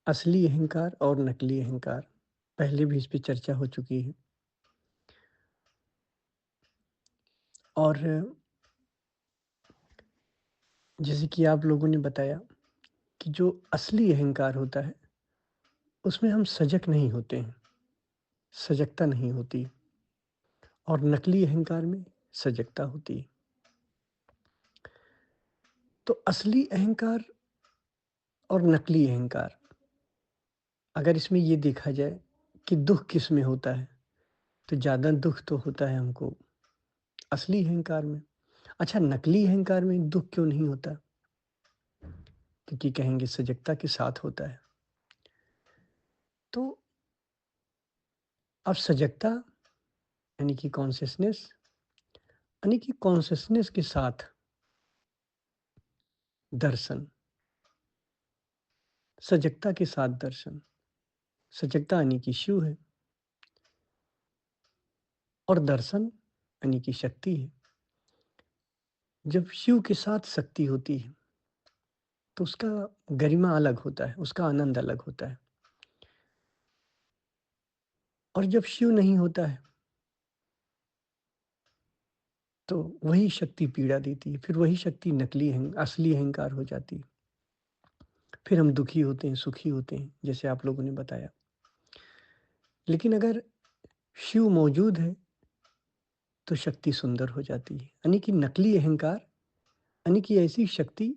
असली अहंकार और नकली अहंकार, पहले भी इस पे चर्चा हो चुकी है। और जैसे कि आप लोगों ने बताया कि जो असली अहंकार होता है, उसमें हम सजग नहीं होते हैं, सजगता नहीं होती और नकली अहंकार में सजगता होती है। तो असली अहंकार और नकली अहंकार, अगर इसमें ये देखा जाए कि दुःख किस में होता है, तो ज़्यादा दुःख तो होता है हमको असली अहंकार में। अच्छा, नकली अहंकार में दुःख क्यों नहीं होता? क्योंकि कहेंगे सजगता के साथ होता है। तो अब सजगता यानी कि कॉन्शसनेस के साथ दर्शन, सजगता के साथ दर्शन। सजगता यानी कि शिव है और दर्शन यानी कि शक्ति है। जब शिव के साथ शक्ति होती है, तो उसका गरिमा अलग होता है, उसका आनंद अलग होता है। और जब शिव नहीं होता है, तो वही शक्ति पीड़ा देती है, फिर वही शक्ति असली अहंकार हो जाती है। फिर हम दुखी होते हैं, सुखी होते हैं, जैसे आप लोगों ने बताया। लेकिन अगर शिव मौजूद है, तो शक्ति सुंदर हो जाती है। यानी कि नकली अहंकार यानी कि ऐसी शक्ति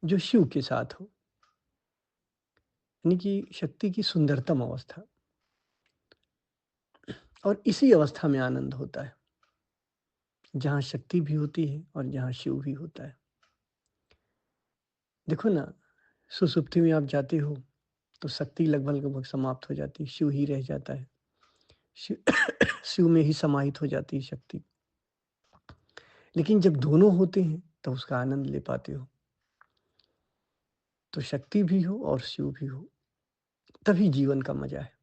जो शिव के साथ हो, यानी कि शक्ति की सुंदरतम अवस्था। और इसी अवस्था में आनंद होता है, जहाँ शक्ति भी होती है और जहाँ शिव भी होता है। देखो ना, सुसुप्ति में आप जाते हो, तो शक्ति लगभग-लगभग समाप्त हो जाती है, शिव ही रह जाता है। शिव शिव में ही समाहित हो जाती है शक्ति। लेकिन जब दोनों होते हैं, तो उसका आनंद ले पाते हो। तो शक्ति भी हो और शिव भी हो, तभी जीवन का मज़ा है।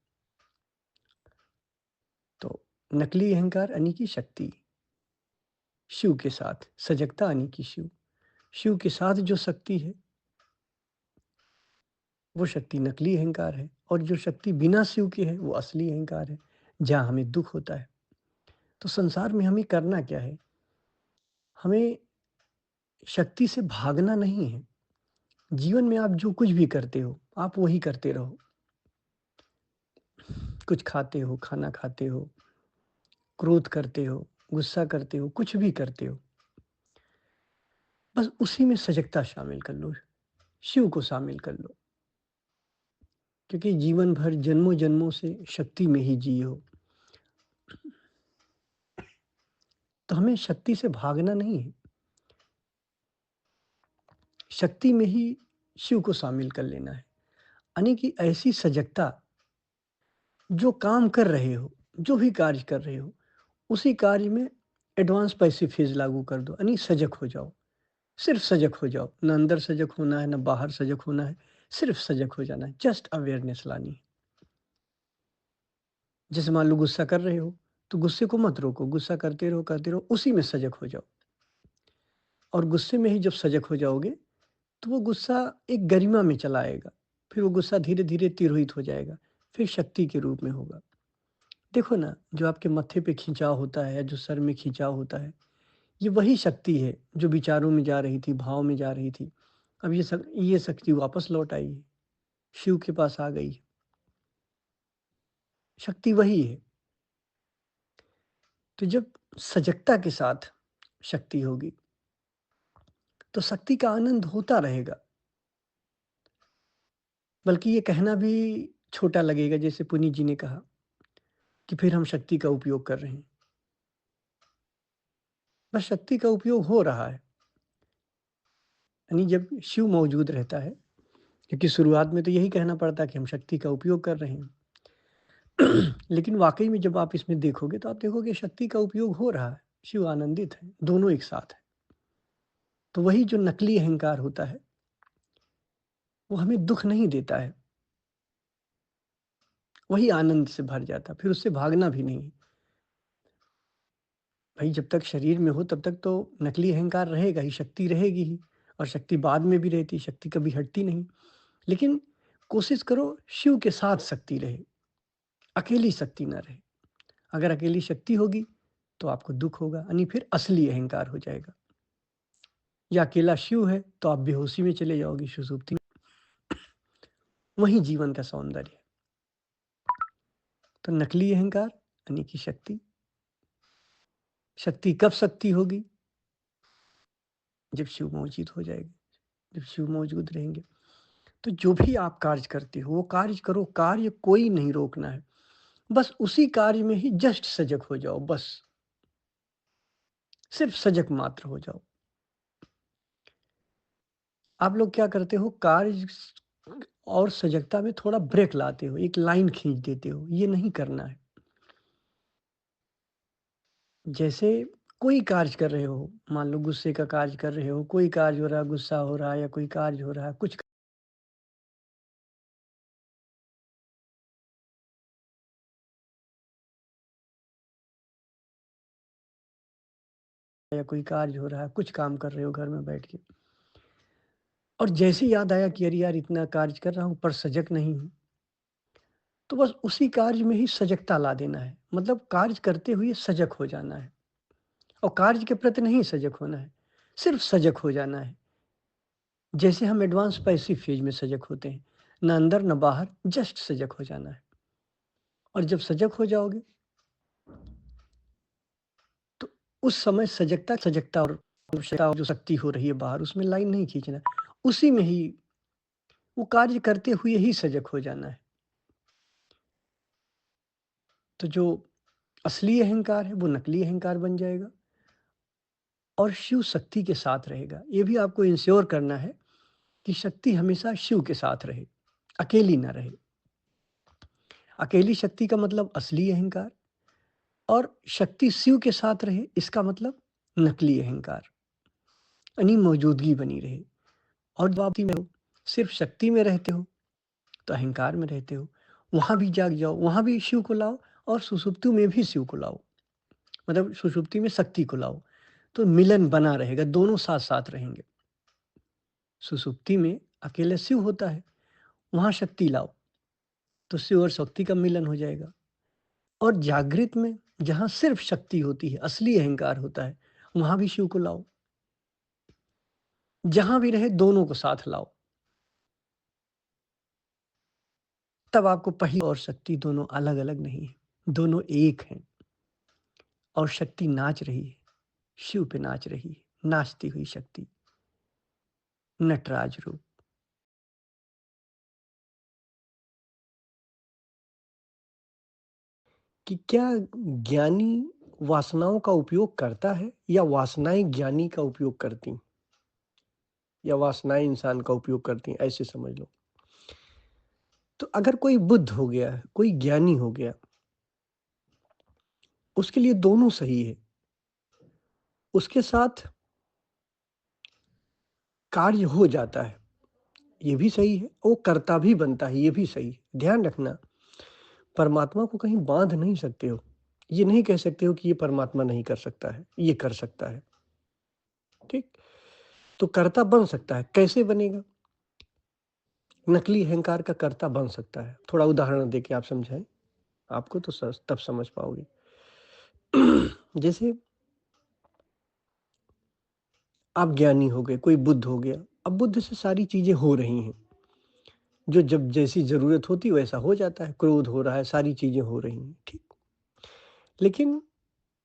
तो नकली अहंकार यानी कि शक्ति, शिव के साथ, सजगता यानी कि शिव। शिव के साथ जो शक्ति है, वो शक्ति नकली अहंकार है और जो शक्ति बिना शिव के है, वो असली अहंकार है, जहाँ हमें दुःख होता है। तो संसार में हमें करना क्या है? हमें शक्ति से भागना नहीं है। जीवन में आप जो कुछ भी करते हो, आप वही करते रहो। कुछ खाते हो, खाना खाते हो, क्रोध करते हो, गुस्सा करते हो, कुछ भी करते हो, बस उसी में सजगता शामिल कर लो, शिव को शामिल कर लो। क्योंकि जीवन भर जन्मों-जन्मों से शक्ति में ही जिए हो, तो हमें शक्ति से भागना नहीं है, शक्ति में ही शिव को शामिल कर लेना है। यानी कि ऐसी सजगता, जो काम कर रहे हो, जो भी कार्य कर रहे हो, उसी कार्य में एडवांस पैसिव फेज़ लागू कर दो, यानी सजग हो जाओ। सिर्फ सजग हो जाओ, ना अंदर सजग होना है, ना बाहर सजग होना है, सिर्फ सजग हो जाना है, जस्ट अवेयरनेस लानी है। जैसे मान लो गुस्सा कर रहे हो, तो गुस्से को मत रोको, गुस्सा करते रहो, उसी में सजग हो जाओ। और गुस्से में ही जब सजग हो जाओगे, तो वो गुस्सा एक गरिमा में चला आएगा। फिर वो गुस्सा धीरे-धीरे तिरोहित हो जाएगा, फिर शक्ति के रूप में होगा। देखो ना, जो आपके मत्थे पे खिंचाव होता है या जो सर में खिंचाव होता है, ये वही शक्ति है, जो विचारों में जा रही थी, भाव में जा रही थी। अब ये शक्ति वापस लौट आई है, शिव के पास आ गई है। शक्ति वही है। तो जब सजगता के साथ शक्ति होगी, तो शक्ति का आनंद होता रहेगा। बल्कि ये कहना भी छोटा लगेगा, जैसे पुनीत जी ने कहा कि फिर हम शक्ति का उपयोग कर रहे हैं। बस शक्ति का उपयोग हो रहा है, यानी जब शिव मौजूद रहता है, क्योंकि शुरुआत में तो यही कहना पड़ता है कि हम शक्ति का उपयोग कर रहे हैं। लेकिन वाक़ई में जब आप इसमें देखोगे, तो आप देखोगे शक्ति का उपयोग हो रहा है, शिव आनंदित है, दोनों एक साथ है। तो वही जो नकली अहंकार होता है, वो हमें दुःख नहीं देता है, वही आनंद से भर जाता है, फिर उससे भागना भी नहीं है। भाई जब तक शरीर में हो तब तक तो नकली अहंकार रहेगा ही, शक्ति रहेगी ही और शक्ति बाद में भी रहती है, शक्ति कभी हटती नहीं। लेकिन कोशिश करो शिव के साथ शक्ति रहे, अकेली शक्ति ना रहे। अगर अकेली शक्ति होगी तो आपको दुःख होगा, यानी फिर असली अहंकार हो जाएगा। या अकेला शिव है तो आप बेहोशी में चले जाओगे, सुषुप्ति में। वही जीवन का सौंदर्य है। तो नकली अहंकार यानी कि शक्ति, शक्ति कब शक्ति होगी? जब शिव मौजूद हो जाएगी, जब शिव मौजूद रहेंगे। तो जो भी आप कार्य करते हो वो कार्य करो, कार्य कोई नहीं रोकना है, बस उसी कार्य में ही जस्ट सजग हो जाओ, बस सिर्फ सजग मात्र हो जाओ। आप लोग क्या करते हो, कार्य और सजगता में थोड़ा ब्रेक लाते हो, एक लाइन खींच देते हो, ये नहीं करना है। जैसे कोई कार्य कर रहे हो, मान लो गुस्से का कार्य कर रहे हो, कोई कार्य हो रहा है, गुस्सा हो रहा है या कोई कार्य हो रहा है, कुछ या कोई कार्य हो रहा है, कुछ काम कर रहे हो घर में बैठ के, और जैसे याद आया कि अरे यार इतना कार्य कर रहा हूँ पर सजग नहीं हूँ, तो बस उसी कार्य में ही सजगता ला देना है। मतलब कार्य करते हुए सजग हो जाना है, और कार्य के प्रति नहीं सजग होना है, सिर्फ सजग हो जाना है। जैसे हम एडवांस पैसिव फेज में सजग होते हैं, ना अंदर ना बाहर, जस्ट सजग हो जाना है। और जब सजग हो जाओगे तो उस समय सजगता सजगता और जो शक्ति हो रही है बाहर, उसमें लाइन नहीं खींचना, उसी में ही वो कार्य करते हुए ही सजग हो जाना है। तो जो असली अहंकार है वो नकली अहंकार बन जाएगा और शिव शक्ति के साथ रहेगा। ये भी आपको इंश्योर करना है कि शक्ति हमेशा शिव के साथ रहे, अकेली ना रहे। अकेली शक्ति का मतलब असली अहंकार, और शक्ति शिव के साथ रहे इसका मतलब नकली अहंकार, यानी मौजूदगी बनी रहे। और जब आप सिर्फ शक्ति में रहते हो तो अहंकार में रहते हो। वहाँ भी जाग जाओ, वहाँ भी शिव को लाओ और सुषुप्ति में भी शिव को लाओ, मतलब सुषुप्ति में शक्ति को लाओ, तो मिलन बना रहेगा, दोनों साथ-साथ रहेंगे। सुषुप्ति में अकेले शिव होता है, वहाँ शक्ति लाओ, तो शिव और शक्ति का मिलन हो जाएगा। और जागृत में जहाँ सिर्फ शक्ति होती है, असली अहंकार होता है, वहाँ भी शिव को लाओ। जहाँ भी रहे दोनों को साथ लाओ। तब आपको पहिली और शक्ति दोनों अलग-अलग नहीं है, दोनों एक हैं। और शक्ति नाच रही है, शिव पे नाच रही है, नाचती हुई शक्ति, नटराज रूप। कि क्या ज्ञानी वासनाओं का उपयोग करता है या वासनाएँ ज्ञानी का उपयोग करती हैं? या वासनाएँ इंसान का उपयोग करती हैं, ऐसे समझ लो। तो अगर कोई बुद्ध हो गया है, कोई ज्ञानी हो गया, उसके लिए दोनों सही है। उसके साथ कार्य हो जाता है, ये भी सही है, वो कर्ता भी बनता है, ये भी सही है। ध्यान रखना, परमात्मा को कहीं बाँध नहीं सकते हो। ये नहीं कह सकते हो कि ये परमात्मा नहीं कर सकता है, ये कर सकता है, ठीक? तो कर्ता बन सकता है, कैसे बनेगा? नकली अहंकार का कर्ता बन सकता है। थोड़ा उदाहरण देके आप समझाएँ, आपको तो तब समझ पाओगे। जैसे आप ज्ञानी हो गए, कोई बुद्ध हो गया, अब बुद्ध से सारी चीज़ें हो रही हैं, जो जब जैसी ज़रूरत होती है वैसा हो जाता है, क्रोध हो रहा है, सारी चीज़ें हो रही हैं, ठीक? लेकिन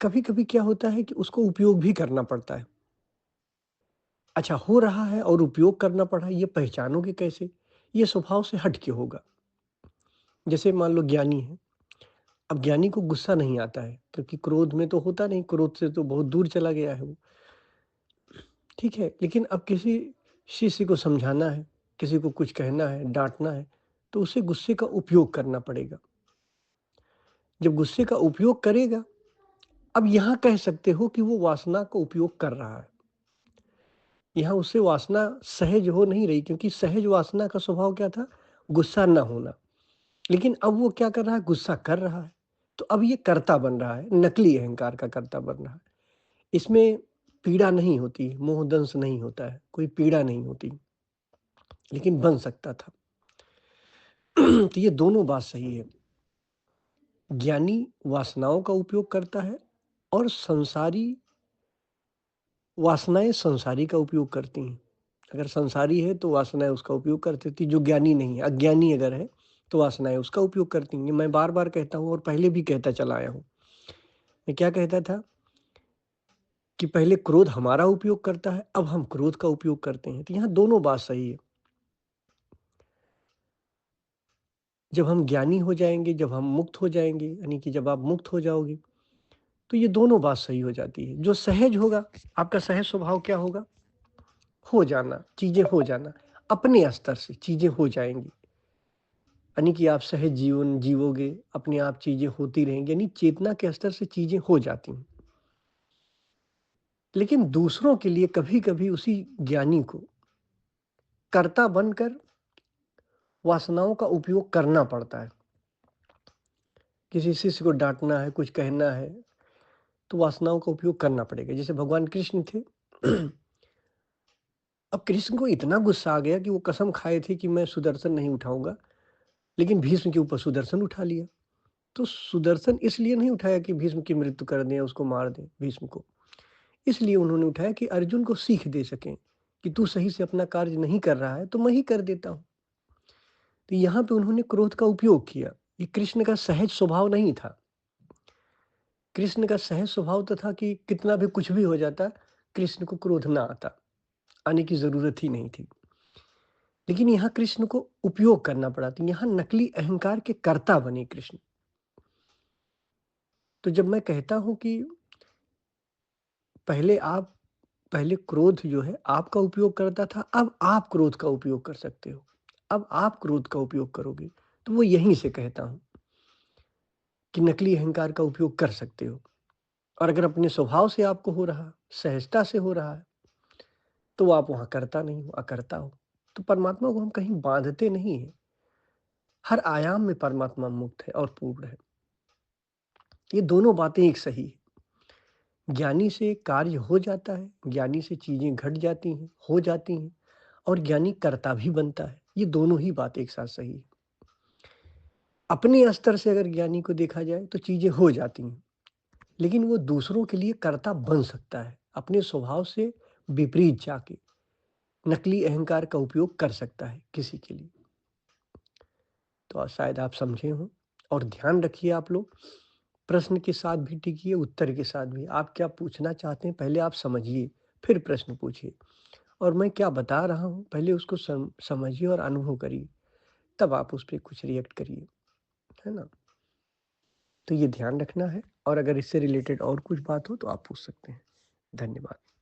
कभी-कभी क्या होता है कि उसको उपयोग भी करना पड़ता है। अच्छा हो रहा है और उपयोग करना पड़ रहा है, ये पहचानोगे कैसे? ये स्वभाव से हट के होगा। जैसे मान लो ज्ञानी है, अब ज्ञानी को गुस्सा नहीं आता है, क्योंकि क्रोध में तो होता नहीं, क्रोध से तो बहुत दूर चला गया है वो, ठीक है? लेकिन अब किसी शिष्य को समझाना है, किसी को कुछ कहना है, डाँटना है, तो उसे गुस्से का उपयोग करना पड़ेगा। जब गुस्से का उपयोग करेगा, अब यहाँ कह सकते हो कि वो वासना का उपयोग कर रहा है। यहाँ उससे वासना सहज हो नहीं रही, क्योंकि सहज वासना का स्वभाव क्या था? गुस्सा ना होना। लेकिन अब वो क्या कर रहा है? गुस्सा कर रहा है। तो अब ये कर्ता बन रहा है, नकली अहंकार का कर्ता बन रहा है। इसमें पीड़ा नहीं होती, मोहदंश नहीं होता है, कोई पीड़ा नहीं होती, लेकिन बन सकता था। तो ये दोनों बात सही है। ज्ञानी वासनाओं का उपयोग करता है और संसारी वासनाएँ संसारी का उपयोग करती हैं। अगर संसारी है तो वासनाएँ उसका उपयोग करती थी, जो ज्ञानी नहीं है। अज्ञानी अगर है तो वासनाएँ उसका उपयोग करती हैं। ये मैं बार-बार कहता हूँ और पहले भी कहता चला आया हूँ। मैं क्या कहता था कि पहले क्रोध हमारा उपयोग करता है, अब हम क्रोध का उपयोग करते हैं। तो यहाँ दोनों बात सही है। जब हम ज्ञानी हो जाएँगे, जब हम मुक्त हो जाएँगे, यानी कि जब आप मुक्त हो जाओगे, तो ये दोनों बात सही हो जाती है। जो सहज होगा, आपका सहज स्वभाव क्या होगा? हो जाना, चीज़ें हो जाना। अपने स्तर से चीज़ें हो जाएँगी। यानी कि आप सहज जीवन जीवोगे, अपने आप चीज़ें होती रहेंगी, यानी चेतना के स्तर से चीज़ें हो जाती हैं। लेकिन दूसरों के लिए कभी-कभी उसी ज्ञानी को कर्ता बनकर वासनाओं का उपयोग करना पड़ता है। किसी शिष्य को डाँटना है, कुछ कहना है, तो वासनाओं का उपयोग करना पड़ेगा। जैसे भगवान कृष्ण थे, अब कृष्ण को इतना गुस्सा आ गया कि वो कसम खाए थे कि मैं सुदर्शन नहीं उठाऊँगा, लेकिन भीष्म के ऊपर सुदर्शन उठा लिया। तो सुदर्शन इसलिए नहीं उठाया कि भीष्म की मृत्यु कर दें या उसको मार दें भीष्म को। इसलिए उन्होंने उठाया कि अर्जुन को सीख दे सकें कि तू सही से अपना कार्य नहीं कर रहा है, तो मैं ही कर देता हूँ। तो यहाँ पे उन्होंने क्रोध का उपयोग किया। ये कृष्ण का सहज स्वभाव नहीं था। कृष्ण का सहज स्वभाव तो था कि कितना भी कुछ भी हो जाता, कृष्ण को क्रोध ना आता, आने की ज़रूरत ही नहीं थी। लेकिन यहाँ कृष्ण को उपयोग करना पड़ा, तो यहाँ नकली अहंकार के कर्ता बने कृष्ण। तो जब मैं कहता हूँ कि पहले आप पहले क्रोध जो है आपका उपयोग करता था, अब आप क्रोध का उपयोग कर सकते हो। अब आप क्रोध का उपयोग करोगे, तो वो यहीं से कहता हूँ कि नकली अहंकार का उपयोग कर सकते हो। और अगर अपने स्वभाव से आपको हो रहा, सहजता से हो रहा है, तो आप वहाँ कर्ता नहीं हो, अकर्ता हो। तो परमात्मा को हम कहीं बाँधते नहीं हैं। हर आयाम में परमात्मा मुक्त है और पूर्ण है। ये दोनों बातें एक सही है। ज्ञानी से कार्य हो जाता है, ज्ञानी से चीज़ें घट जाती हैं, हो जाती हैं और ज्ञानी कर्ता भी बनता है। ये दोनों ही बात एक साथ सही है। अपने स्तर से अगर ज्ञानी को देखा जाए तो चीज़ें हो जाती हैं, लेकिन वो दूसरों के लिए कर्ता बन सकता है, अपने स्वभाव से विपरीत जाके नकली अहंकार का उपयोग कर सकता है किसी के लिए। तो शायद आप समझे हों और ध्यान रखिए आप लोग, प्रश्न के साथ भी टिकिए, उत्तर के साथ भी। आप क्या पूछना चाहते हैं पहले आप समझिए, फिर प्रश्न पूछिए। और मैं क्या बता रहा हूँ पहले उसको समझिए और अनुभव करिए, तब आप उस पे कुछ रिएक्ट करिए, है ना? तो ये ध्यान रखना है और अगर इससे रिलेटेड और कुछ बात हो तो आप पूछ सकते हैं। धन्यवाद।